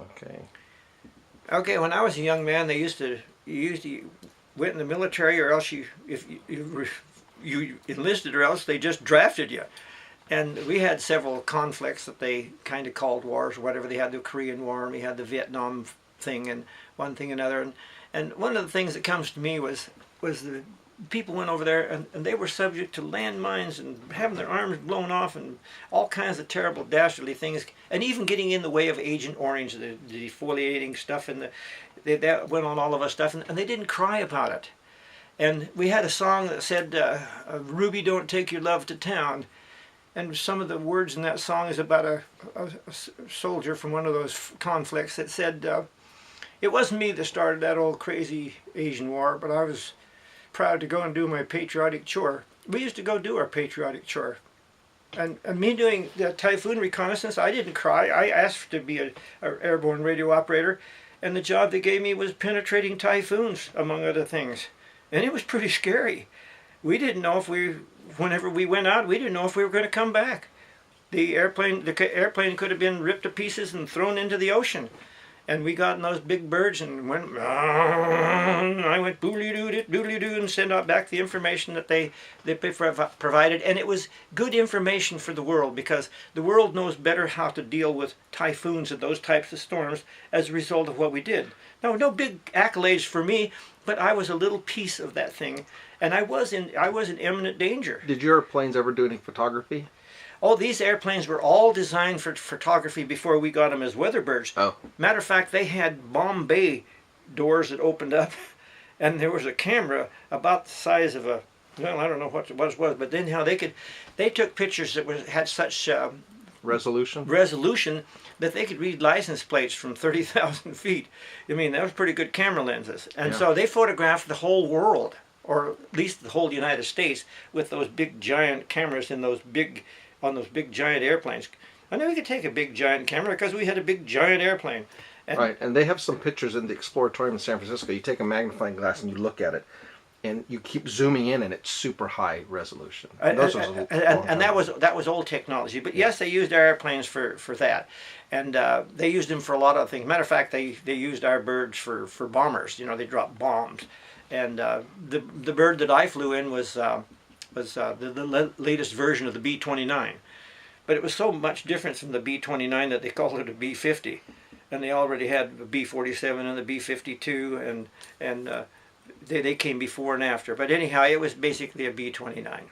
Okay. Okay, when I was a young man, they used to you usually went in the military, or else you enlisted, or else they just drafted you. And we had several conflicts that they kind of called wars or whatever. They had the Korean War, and we had the Vietnam thing, and one thing another. And one of the things that comes to me was the people went over there, and they were subject to landmines and having their arms blown off and all kinds of terrible dastardly things, and even getting in the way of Agent Orange, the defoliating stuff, and that went on all of us stuff, and they didn't cry about it. And we had a song that said, "Ruby, don't take your love to town." And some of the words in that song is about a soldier from one of those conflicts that said, "It wasn't me that started that old crazy Asian war, but I was proud to go and do my patriotic chore." We used to go do our patriotic chore. And me doing the typhoon reconnaissance, I didn't cry. I asked to be an airborne radio operator, and the job they gave me was penetrating typhoons, among other things. And it was pretty scary. We didn't know whenever we went out, we didn't know if we were going to come back. The airplane could have been ripped to pieces and thrown into the ocean. And we got in those big birds and went, I went doodly-doo and sent out back the information that they provided. And it was good information for the world, because the world knows better how to deal with typhoons and those types of storms as a result of what we did. Now, no big accolades for me, but I was a little piece of that thing, and I was in imminent danger. Did your planes ever do any photography? Oh, these airplanes were all designed for photography before we got them as weather birds. Oh. Matter of fact, they had bomb bay doors that opened up, and there was a camera about the size of a, well, I don't know what it was, but then how they took pictures that had such resolution that they could read license plates from 30,000 feet. I mean, that was pretty good camera lenses. And so they photographed the whole world, or at least the whole United States, with those big giant cameras in those big giant airplanes. I knew we could take a big giant camera because we had a big giant airplane. And right, and they have some pictures in the Exploratorium in San Francisco. You take a magnifying glass and you look at it, and you keep zooming in, and it's super high resolution. And that was old technology. But yes, they used our airplanes for that, and they used them for a lot of things. Matter of fact, they used our birds for bombers. You know, they dropped bombs, and the bird that I flew in was the latest version of the B-29. But it was so much different from the B-29 that they called it a B-50. And they already had the B-47 and the B-52, and they came before and after. But anyhow, it was basically a B-29.